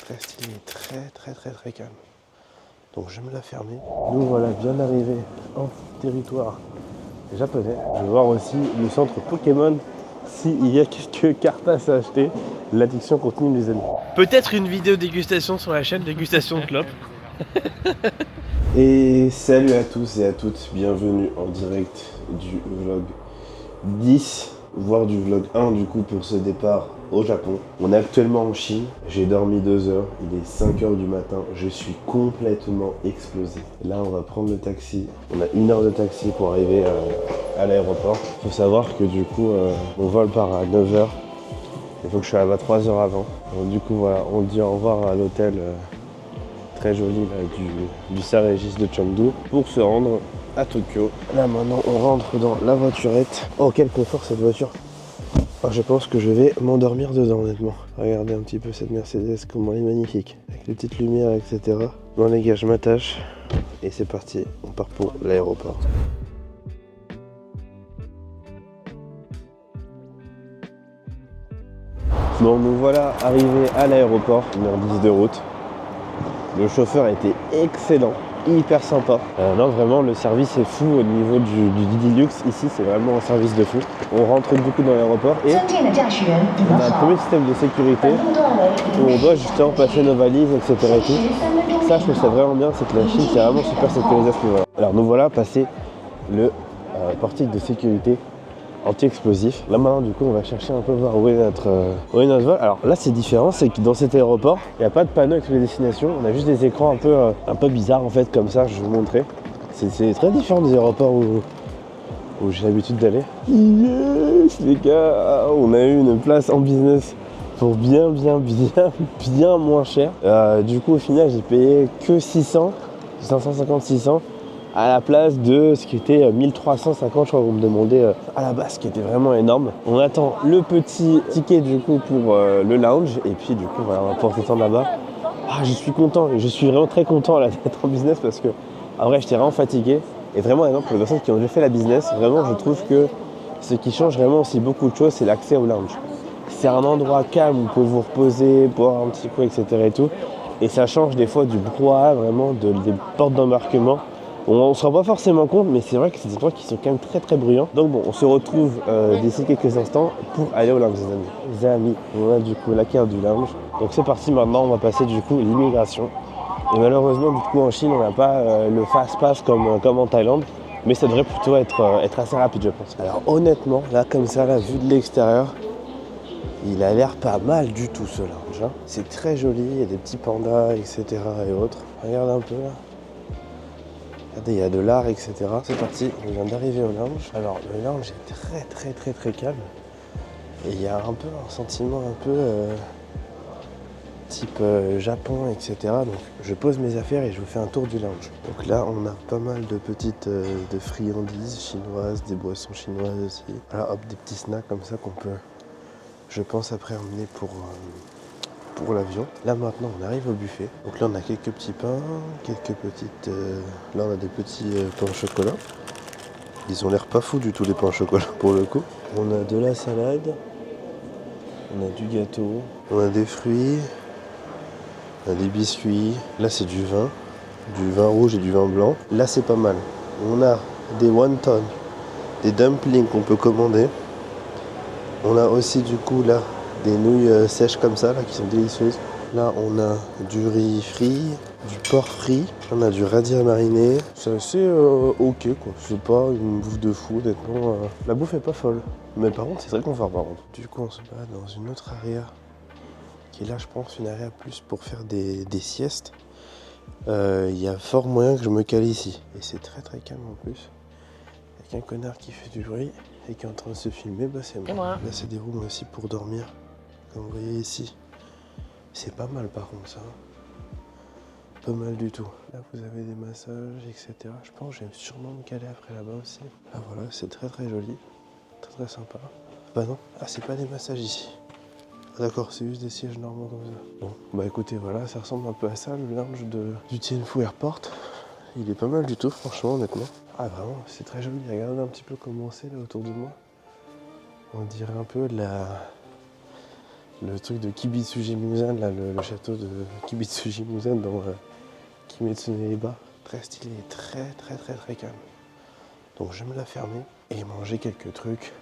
très stylé, très calme. Donc je vais me la fermer. Nous voilà bien arrivés en territoire japonais. Je vais voir aussi le centre Pokémon s'il y a quelques cartes à s'acheter. L'addiction continue les amis. Peut-être une vidéo dégustation sur la chaîne, dégustation de clopes. Et salut à tous et à toutes, bienvenue en direct du vlog 10, voire du vlog 1 du coup pour ce départ au Japon. On est actuellement en Chine, j'ai dormi 2 heures, il est 5 heures du matin, je suis complètement explosé. Là on va prendre le taxi, on a 1 heure de taxi pour arriver à l'aéroport. Il faut savoir que du coup mon vol part à 9 heures, il faut que je sois là-bas 3 heures avant. Donc du coup voilà, on dit au revoir à l'hôtel très joli là, du Sarégis de Chengdu pour se rendre à Tokyo. Là maintenant on rentre dans la voiturette. Oh quel confort cette voiture. Oh, je pense que je vais m'endormir dedans honnêtement. Regardez un petit peu cette Mercedes, comment elle est magnifique. Avec les petites lumières etc. Bon les gars je m'attache et c'est parti, on part pour l'aéroport. Bon nous voilà arrivés à l'aéroport, 1h10 de route. Le chauffeur était excellent, hyper sympa. Non vraiment le service est fou au niveau du Didi-Lux. Ici c'est vraiment un service de fou. On rentre du coup dans l'aéroport et on a un premier système de sécurité où on doit justement passer nos valises etc. Et tout. Ça je trouve ça vraiment bien, c'est que la Chine c'est vraiment super sécurisé à ce niveau-là. Alors nous voilà passé le portique de sécurité anti-explosif. Là maintenant du coup on va chercher un peu voir où est notre vol. Alors là c'est différent, c'est que dans cet aéroport il n'y a pas de panneau avec les destinations, on a juste des écrans un peu bizarres en fait comme ça, je vais vous montrer. C'est très différent des aéroports où j'ai l'habitude d'aller. Yes les gars, on a eu une place en business pour bien moins cher. Du coup au final j'ai payé que 550-600 à la place de ce qui était 1350, je crois qu'on me demandait à la base, ce qui était vraiment énorme. On attend le petit ticket du coup pour le lounge et puis du coup voilà, on va pouvoir s'étendre là-bas. Ah, je suis content, je suis vraiment très content là d'être en business parce que en vrai j'étais vraiment fatigué et vraiment pour les personnes qui ont déjà fait la business, vraiment je trouve que ce qui change vraiment aussi beaucoup de choses, c'est l'accès au lounge. C'est un endroit calme où vous pouvez vous reposer, boire un petit coup, etc. et tout. Et ça change des fois du brouhaha vraiment des portes d'embarquement. On ne se rend pas forcément compte, mais c'est vrai que c'est des endroits qui sont quand même très bruyants. Donc bon, on se retrouve d'ici quelques instants pour aller au lounge, les amis. On a du coup la carte du lounge. Donc c'est parti, maintenant on va passer du coup l'immigration. Et malheureusement du coup en Chine on n'a pas le fast pass comme en Thaïlande. Mais ça devrait plutôt être assez rapide je pense. Alors honnêtement, là comme ça, la vue de l'extérieur, il a l'air pas mal du tout ce lounge. Hein. C'est très joli, il y a des petits pandas, etc. et autres. Regarde un peu là. Regardez, il y a de l'art, etc. C'est parti, on vient d'arriver au lounge. Alors, le lounge est très calme. Et il y a un peu un sentiment un peu type Japon, etc. Donc, je pose mes affaires et je vous fais un tour du lounge. Donc là, on a pas mal de petites de friandises chinoises, des boissons chinoises aussi. Voilà, hop, des petits snacks comme ça qu'on peut, je pense, après emmener pour l'avion. Là maintenant on arrive au buffet. Donc là on a quelques petits pains, quelques petites... Là on a des petits pains au chocolat. Ils ont l'air pas fous du tout les pains au chocolat pour le coup. On a de la salade, on a du gâteau, on a des fruits, on a des biscuits. Là c'est du vin rouge et du vin blanc. Là c'est pas mal. On a des wontons, des dumplings qu'on peut commander. On a aussi du coup là des nouilles sèches comme ça là qui sont délicieuses. Là on a du riz frit, du porc frit, on a du radis à mariner. C'est assez ok quoi, c'est pas une bouffe de fou honnêtement. La bouffe est pas folle, mais par contre c'est très confort par contre. Du coup on se bat dans une autre area qui est là je pense une area plus pour faire des siestes. Il y a fort moyen que je me cale ici. Et c'est très calme en plus. Avec un connard qui fait du bruit et qui est en train de se filmer, bah c'est moi. Là c'est des rooms aussi pour dormir. Comme vous voyez ici, c'est pas mal par contre ça. Pas mal du tout. Là vous avez des massages, etc. Je pense que je vais sûrement me caler après là-bas aussi. Ah voilà, c'est très joli. Très sympa. Bah non, ah c'est pas des massages ici. Ah, d'accord, c'est juste des sièges normaux comme ça. Bon, bah écoutez, voilà, ça ressemble un peu à ça, le lounge du Tianfu Airport. Il est pas mal du tout, franchement, honnêtement. Ah vraiment, c'est très joli. Regardez un petit peu comment c'est là autour de moi. On dirait un peu le truc de Kibitsuji Musen, là, le château de Kibitsuji Musen dans Kimetsu no Yaiba. Très stylé, très calme. Donc je vais me la fermer et manger quelques trucs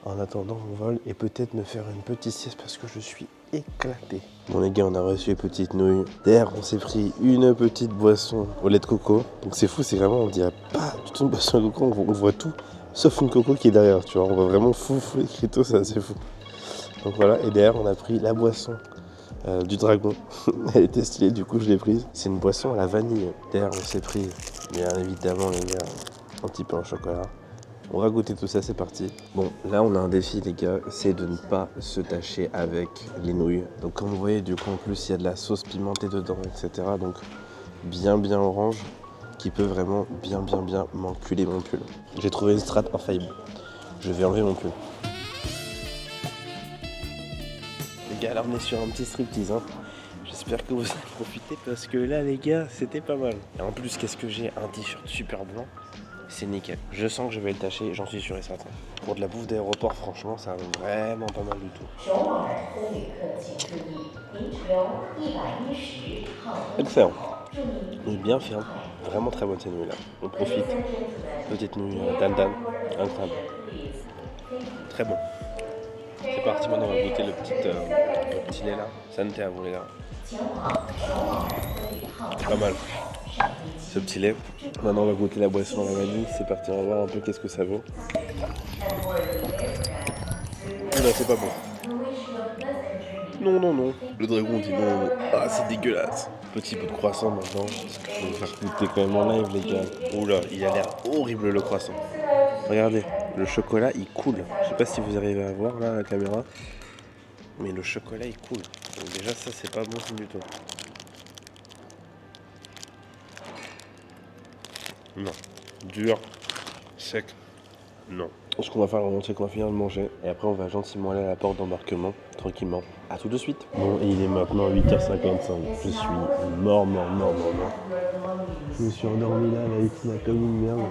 en attendant mon vol et peut-être me faire une petite sieste parce que je suis éclaté. Bon les gars, on a reçu les petites nouilles. D'ailleurs, on s'est pris une petite boisson au lait de coco. Donc c'est fou, c'est vraiment, on dirait pas du tout une boisson de coco, on voit tout sauf une coco qui est derrière, tu vois. On voit vraiment fou écrito, c'est assez fou. Donc voilà, et derrière on a pris la boisson du dragon. Elle était stylée, du coup je l'ai prise. C'est une boisson à la vanille. Derrière on s'est pris, bien évidemment les gars, un petit peu en chocolat. On va goûter tout ça, c'est parti. Bon, là on a un défi les gars, c'est de ne pas se tâcher avec les nouilles. Donc comme vous voyez, du coup en plus il y a de la sauce pimentée dedans, etc. Donc bien orange, qui peut vraiment bien m'enculer mon pull. J'ai trouvé une strat infaillible. Je vais enlever mon pull. Les gars, là on est sur un petit striptease, hein. J'espère que vous allez profiter parce que là les gars, c'était pas mal. Et en plus, qu'est-ce que j'ai? Un t-shirt super blanc. C'est nickel. Je sens que je vais le tâcher, j'en suis sûr et certain. Pour de la bouffe d'aéroport, franchement, ça va vraiment pas mal du tout. Excellent. Il est bien ferme. Vraiment très bonne cette nuit là. On profite. Petite nuit dan. Incroyable. Très bon. C'est parti, maintenant on va goûter le petit lait là. Santé à vous les gars. Pas mal. Ce petit lait. Maintenant on va goûter la boisson à la vanille. C'est parti, on va voir un peu qu'est-ce que ça vaut. Non, c'est pas bon. Non. Le dragon dit non. Ah, c'est dégueulasse. Petit bout de croissant maintenant. Je vais vous faire goûter quand même en live les gars. Oula, il a l'air horrible le croissant. Regardez, le chocolat il coule. Je sais pas si vous arrivez à voir là à la caméra. Mais le chocolat il coule. Donc déjà ça c'est pas bon du tout. Non. Dur. Sec. Non. Ce qu'on va faire, c'est qu'on va finir de manger et après on va gentiment aller à la porte d'embarquement, tranquillement. A tout de suite. Bon, et il est maintenant 8h55. Je suis mort. Je me suis endormi là, la ici, comme une merde.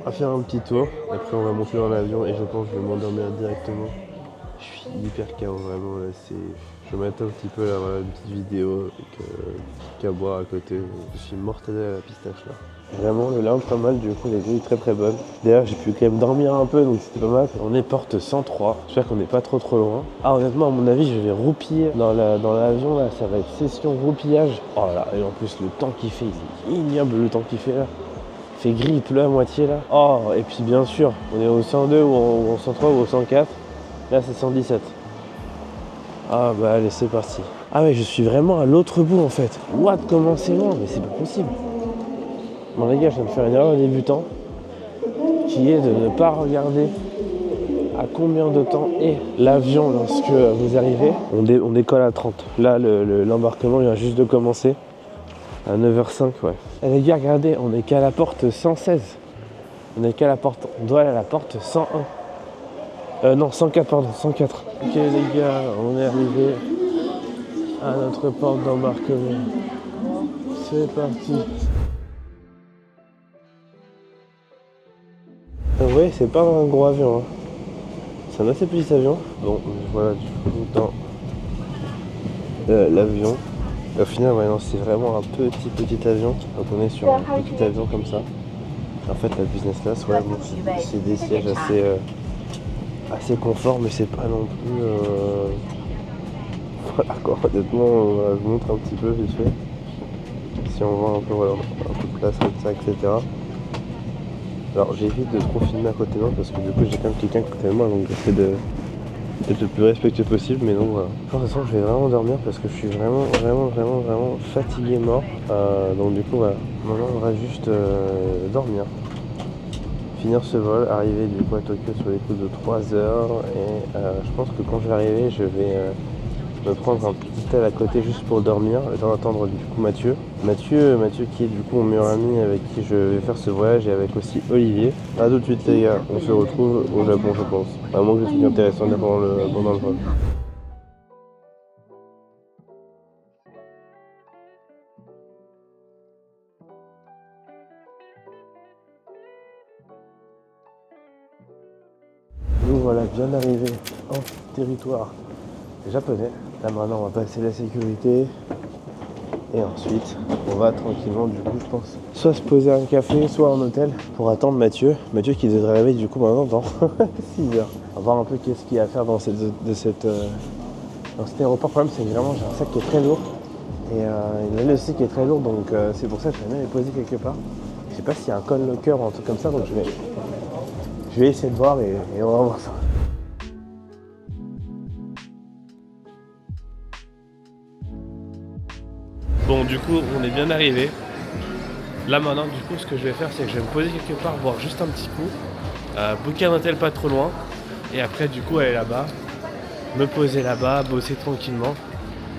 On va faire un petit tour, après on va monter dans l'avion et je pense que je vais m'endormir directement. Je suis hyper KO vraiment là, je m'attends un petit peu là, voilà, une petite vidéo avec petit à boire à côté. Je suis mortel à la pistache là. Vraiment le lounge pas mal, du coup les vues très bonnes. D'ailleurs j'ai pu quand même dormir un peu donc c'était pas mal. On est porte 103, j'espère qu'on n'est pas trop loin. Ah honnêtement à mon avis je vais roupiller dans l'avion là, ça va être session roupillage. Oh là, et en plus le temps qu'il fait, il est ignoble le temps qu'il fait là. Il fait gris, il pleut à moitié là. Oh et puis bien sûr, on est au 102 ou au 103 ou au 104. Là c'est 117. Ah bah allez c'est parti. Ah ouais je suis vraiment à l'autre bout en fait. What, comment c'est loin? Mais c'est pas possible. Bon les gars, je viens de faire une erreur débutant qui est de ne pas regarder à combien de temps est l'avion lorsque vous arrivez. On décolle à 30. Là l'embarquement vient juste de commencer à 9h05 ouais. Et les gars regardez, on est qu'à la porte 116. On doit aller à la porte 101. Non 104 pardon, 104. Ok les gars, on est arrivé à notre porte d'embarquement. C'est parti. Vous voyez, c'est pas un gros avion, hein. C'est un assez petit avion. Bon, voilà, du coup, dans l'avion. Au final, ouais, non, c'est vraiment un petit avion. Donc on est sur un petit avion comme ça. En fait, la business class, ouais, bon, c'est des sièges assez confort, mais c'est pas non plus... Voilà quoi, honnêtement, je vous montre un petit peu vite fait. Si on voit un peu, voilà, un peu de place comme ça, etc. Alors j'évite de trop filmer à côté de moi parce que du coup j'ai quand même quelqu'un à côté de moi, donc j'essaie d'être le plus respectueux possible, mais donc voilà. De toute façon je vais vraiment dormir parce que je suis vraiment fatigué mort. Donc du coup voilà, maintenant on va juste dormir. Finir ce vol, arriver du coup à Tokyo sur les coups de 3 heures et je pense que quand je vais arriver je vais me prendre un petit tel à côté juste pour dormir, le temps d'attendre du coup Mathieu qui est du coup mon meilleur ami avec qui je vais faire ce voyage et avec aussi Olivier. A tout de suite les gars, on se retrouve au Japon je pense. À moins que j'ai des trucs intéressants à dire pendant le vol. Nous voilà bien arrivés en territoire japonais. Là maintenant on va passer la sécurité. Et ensuite, on va tranquillement, du coup, je pense, soit se poser un café, soit en hôtel, pour attendre Mathieu. Mathieu qui devrait arriver, du coup, maintenant dans 6 heures. On va voir un peu qu'est-ce qu'il y a à faire dans cet aéroport. Le problème, c'est que vraiment, j'ai un sac qui est très lourd. Et il y en a aussi qui est très lourd, donc c'est pour ça que je vais même les poser quelque part. Je sais pas s'il y a un call locker ou un truc comme ça, donc je vais essayer de voir et on va voir ça. Bon, du coup, on est bien arrivé. Là maintenant, du coup, ce que je vais faire, c'est que je vais me poser quelque part, voir juste un petit coup, booker un hôtel pas trop loin, et après, du coup, aller là-bas, me poser là-bas, bosser tranquillement,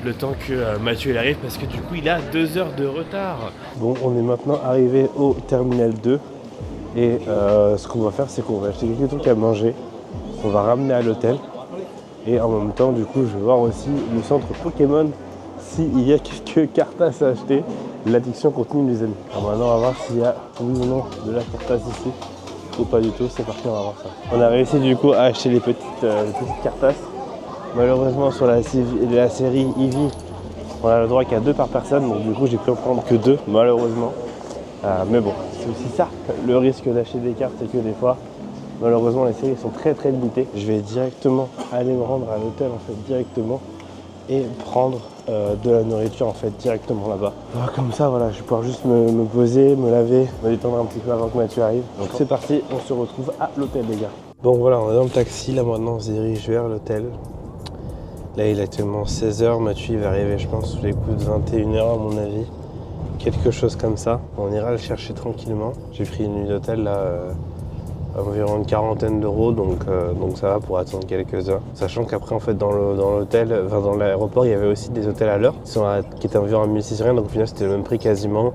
le temps que Mathieu il arrive, parce que du coup, il a 2 heures de retard. Bon, on est maintenant arrivé au terminal 2, et ce qu'on va faire, c'est qu'on va acheter quelques trucs à manger, qu'on va ramener à l'hôtel, et en même temps, du coup, je vais voir aussi le centre Pokémon. S'il y a quelques cartasses à acheter, l'addiction continue les amis. Alors maintenant on va voir s'il y a oui ou non de la cartasse ici ou pas du tout, c'est parti, on va voir ça. On a réussi du coup à acheter les petites cartasses. Malheureusement sur la série Eevee, on a le droit qu'à 2 par personne, donc du coup j'ai pu en prendre que 2 malheureusement. Mais bon, c'est aussi ça, le risque d'acheter des cartes, c'est que des fois, malheureusement les séries sont très limitées. Je vais directement aller me rendre à l'hôtel en fait directement et prendre de la nourriture en fait directement là-bas. Comme ça voilà, je vais pouvoir juste me poser, me laver, me détendre un petit peu avant que Mathieu arrive. Donc c'est parti, on se retrouve à l'hôtel les gars. Bon voilà, on est dans le taxi, là maintenant on se dirige vers l'hôtel. Là il est actuellement 16h, Mathieu il va arriver je pense sous les coups de 21h à mon avis. Quelque chose comme ça. On ira le chercher tranquillement. J'ai pris une nuit d'hôtel là environ une quarantaine d'euros, donc ça va pour attendre quelques heures. Sachant qu'après en fait dans l'hôtel, enfin dans l'aéroport, il y avait aussi des hôtels à l'heure qui étaient environ à 1600 rien, donc au final c'était le même prix quasiment.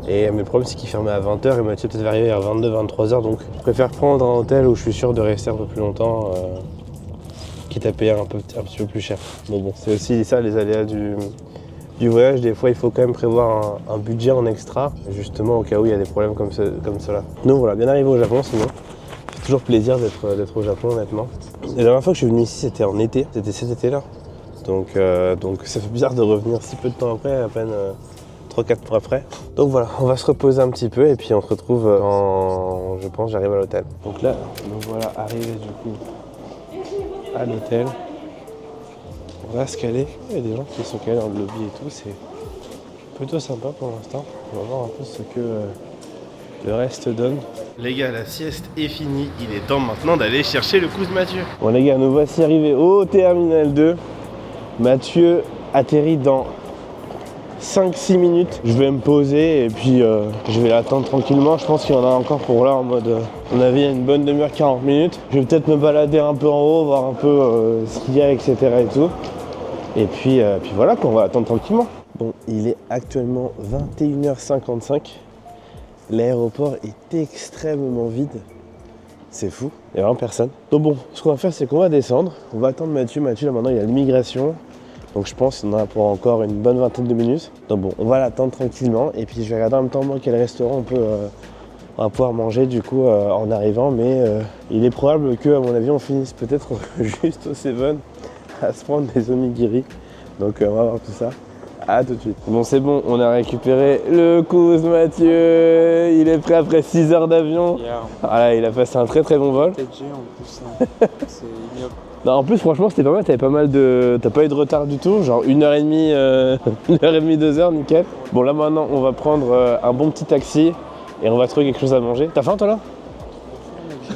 Mais le problème c'est qu'il fermait à 20h et Mathieu peut-être va arriver vers 22-23h, donc je préfère prendre un hôtel où je suis sûr de rester un peu plus longtemps, quitte à payer un petit peu plus cher. Mais bon, c'est aussi ça les aléas du voyage, des fois il faut quand même prévoir un budget en extra, justement au cas où il y a des problèmes comme cela. Donc voilà, bien arrivé au Japon sinon. C'est toujours plaisir d'être au Japon honnêtement. La dernière fois que je suis venu ici c'était en été, c'était cet été là. Donc ça fait bizarre de revenir si peu de temps après, à peine 3-4 mois après. Donc voilà, on va se reposer un petit peu et puis on se retrouve quand je pense j'arrive à l'hôtel. Donc là, nous voilà arrivés du coup à l'hôtel. On va se caler, il y a des gens qui sont calés dans le lobby et tout, c'est plutôt sympa pour l'instant. On va voir un peu ce que le reste donne. Les gars, la sieste est finie, il est temps maintenant d'aller chercher le cousin Mathieu. Bon les gars, nous voici arrivés au terminal 2. Mathieu atterrit dans 5-6 minutes. Je vais me poser et puis je vais l'attendre tranquillement. Je pense qu'il y en a encore pour là en mode, à mon avis, il y a une bonne demi-heure, 40 minutes. Je vais peut-être me balader un peu en haut, voir un peu ce qu'il y a, etc. et tout. Et puis voilà, qu'on va attendre tranquillement. Bon, il est actuellement 21h55. L'aéroport est extrêmement vide. C'est fou, il n'y a vraiment personne. Donc bon, ce qu'on va faire, c'est qu'on va descendre. On va attendre Mathieu. Mathieu, là maintenant, il y a l'immigration. Donc je pense qu'on en a pour encore une bonne vingtaine de minutes. Donc bon, on va l'attendre tranquillement. Et puis je vais regarder en même temps moi quel restaurant on va pouvoir manger du coup en arrivant. Mais il est probable que, à mon avis, on finisse peut-être juste au Seven à se prendre des onigiri. Donc on va voir tout ça. À tout de suite. Bon c'est bon, on a récupéré le cousin Mathieu. Il est prêt après 6 heures d'avion. Yeah. Voilà, il a passé un très bon vol. C'est en plus, c'est ignoble. Non, en plus franchement c'était pas mal, t'as pas eu de retard du tout, genre 1h30, 1h30, 2h, nickel. Bon là maintenant on va prendre un bon petit taxi et on va trouver quelque chose à manger. T'as faim toi là?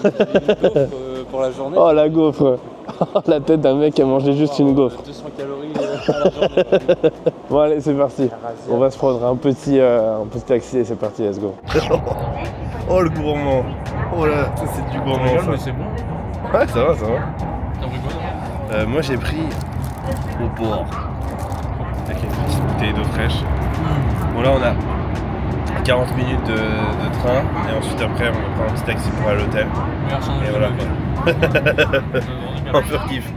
J'ai une gaufre pour la journée. Oh la gaufre. La tête d'un mec qui a mangé juste une gaufre. 200 calories à la journée. Bon allez c'est parti, on va se prendre un petit taxi et c'est parti, let's go. Oh le gourmand. Oh là, ça c'est du gourmand ça. Mais c'est bon. Ouais ça va. T'as pris quoi? Moi j'ai pris au port avec une petite bouteille d'eau fraîche. Bon là on a 40 minutes de train et ensuite après on prend un petit taxi pour aller à l'hôtel. Et voilà quoi. Un peu kiff.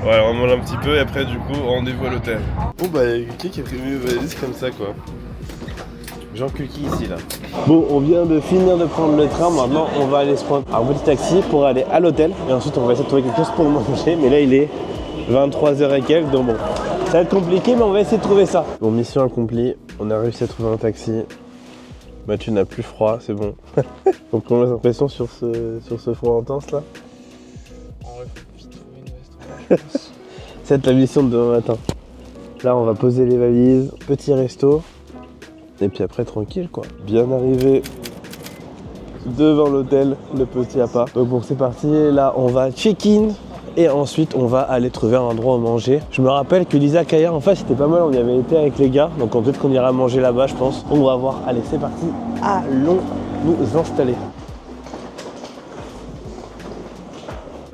Voilà, on mange un petit peu et après du coup rendez-vous à l'hôtel. Bon bah qui a prévu valise comme ça quoi. Jean Culki ici là. Bon, on vient de finir de prendre le train, maintenant on va aller se prendre un petit taxi pour aller à l'hôtel. Et ensuite on va essayer de trouver quelque chose pour manger, mais là il est 23h et quelques, donc bon. Ça va être compliqué, mais on va essayer de trouver ça. Bon, mission accomplie, on a réussi à trouver un taxi. Mathieu n'a plus froid, c'est bon. Donc comment les impressions sur ce froid intense là? En vrai, faut vite trouver une restaurant. C'est la mission de demain matin. Là on va poser les valises, petit resto. Et puis après tranquille quoi. Bien arrivé devant l'hôtel, le petit appart. Donc bon c'est parti, là on va check-in. Et ensuite on va aller trouver un endroit où manger. Je me rappelle que Lisa Kaya en face c'était pas mal, on y avait été avec les gars. Donc peut-être qu'on ira manger là-bas je pense. On va voir, allez c'est parti, allons nous installer.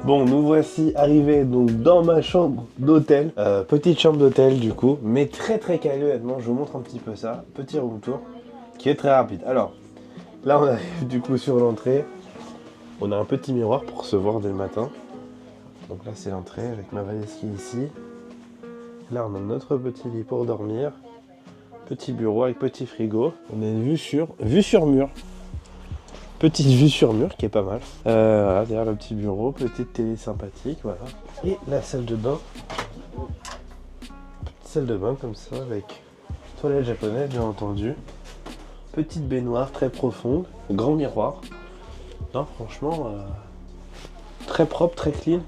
Bon, nous voici arrivés donc dans ma chambre d'hôtel. Petite chambre d'hôtel du coup, mais très calé honnêtement. Je vous montre un petit peu ça. Petit room tour qui est très rapide. Alors, là on arrive du coup sur l'entrée. On a un petit miroir pour se voir dès le matin. Donc là c'est l'entrée avec ma valise qui est ici. Là on a notre petit lit pour dormir. Petit bureau avec petit frigo. On a une vue sur mur. Petite vue sur mur qui est pas mal. Voilà, derrière le petit bureau, petite télé sympathique, voilà. Et la salle de bain. Petite salle de bain comme ça, avec toilette japonaise bien entendu. Petite baignoire très profonde, grand miroir. Non, franchement, très propre, très clean.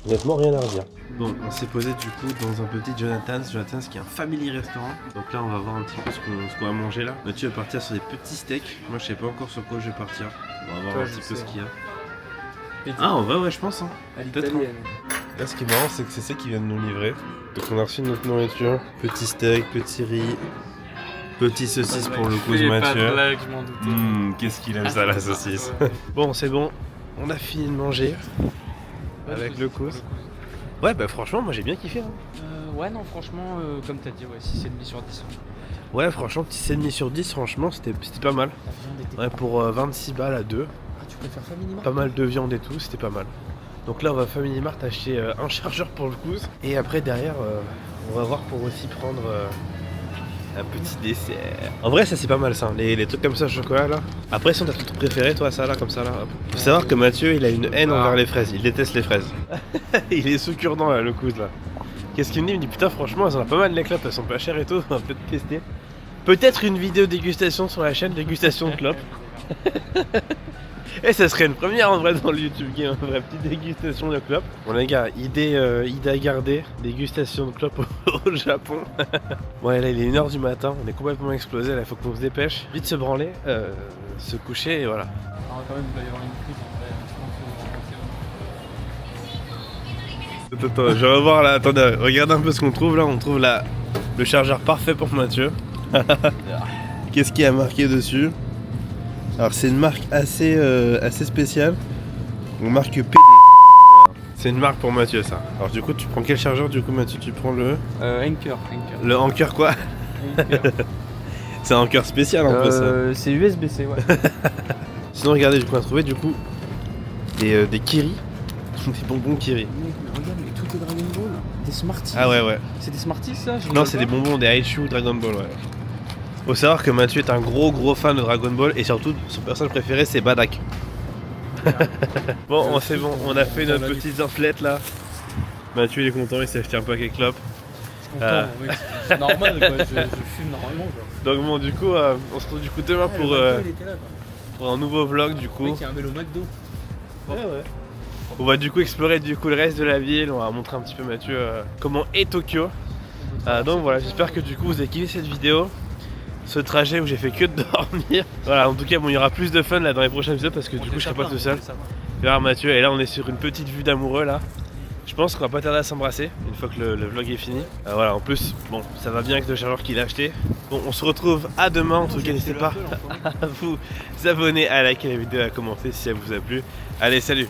Honnêtement, rien à redire. Bon, on s'est posé du coup dans un petit Jonathan's qui est un family restaurant. Donc là, on va voir un petit peu ce qu'on va manger là. Mathieu va partir sur des petits steaks. Moi, je sais pas encore sur quoi je vais partir. On va voir un petit peu ce qu'il y a. Ah, en vrai, ouais, je pense. Hein. Peut-être. Là, ce qui est marrant, c'est que c'est ça qui vient de nous livrer. Donc, on a reçu notre nourriture. Petit steak, petit riz. Petit saucisse pour le coup de Mathieu. Qu'est-ce qu'il aime ça, la saucisse. Bon, c'est bon. On a fini de manger. Avec le cousse. Ouais, bah franchement, moi j'ai bien kiffé. Hein. Ouais, non, franchement, comme t'as dit, ouais, 6,5 sur 10. Ouais, franchement, petit 6,5 sur 10, franchement, c'était pas mal. Ouais, pour 26 balles à 2. Ah, tu préfères Family Mart? Pas mal de viande et tout, c'était pas mal. Donc là, on va à Family Mart acheter un chargeur pour le cousse. Et après, derrière, on va voir pour aussi prendre un petit dessert. En vrai, ça c'est pas mal ça, les trucs comme ça au chocolat là. Après, si on a ton truc préféré, toi, ça là, comme ça là. Faut savoir que Mathieu, il a une haine envers les fraises, il déteste les fraises. Il est sous cure-dent là, le coude là. Qu'est-ce qu'il me dit? Il me dit putain, franchement, elles en ont pas mal les clopes, elles sont pas chères et tout, on va peut-être tester. Peut-être une vidéo dégustation sur la chaîne, dégustation de clopes. Et ça serait une première en vrai dans le YouTube Game, une vraie petite dégustation de clopes. Bon les gars, idée à garder, dégustation de clopes au Japon. Ouais là il est 1h du matin, on est complètement explosé, là il faut qu'on se dépêche. Vite se branler, se coucher et voilà. Alors quand même il va y avoir une prise. Attends, je vais voir là, attendez, regarde un peu ce qu'on trouve là, on trouve le chargeur parfait pour Mathieu. Qu'est-ce qui a marqué dessus? Alors c'est une marque assez spéciale. On marque PD. C'est une marque pour Mathieu ça. Alors du coup tu prends quel chargeur du coup Mathieu? Tu prends le... Anker. Le Anker quoi? C'est un Anker spécial un peu ça. C'est USB-C ouais. Sinon regardez, on a trouvé du coup des Kiri. Des bonbons Kiri. Mec, mais regarde, mais tout est Dragon Ball. Des Smarties. Ah ouais. C'est des Smarties ça? Non, c'est des bonbons, des Haichu Dragon Ball ouais. Faut savoir que Mathieu est un gros fan de Dragon Ball et surtout son personnage préféré c'est Badak. Bon, c'est bon, on a fait notre petite enflette là. Mathieu il est content, il s'est acheté un paquet de clopes. C'est normal quoi, je fume normalement quoi. Donc bon du coup, on se retrouve du coup demain pour un nouveau vlog du coup. Mec, il y a un vélo McDo. Ouais. On va du coup explorer du coup le reste de la ville, on va montrer un petit peu Mathieu comment est Tokyo. Donc voilà, j'espère que du coup vous avez kiffé cette vidéo. Ce trajet où j'ai fait que de dormir. Voilà, en tout cas, bon, il y aura plus de fun là dans les prochains épisodes parce que du coup, je serai pas tout seul. Je vais voir Mathieu et là, on est sur une petite vue d'amoureux là. Je pense qu'on va pas tarder à s'embrasser une fois que le vlog est fini. Voilà, en plus, bon, ça va bien avec le chargeur qu'il a acheté. Bon, on se retrouve à demain. En tout cas, n'hésitez pas à vous abonner, à liker la vidéo, à commenter si elle vous a plu. Allez, salut!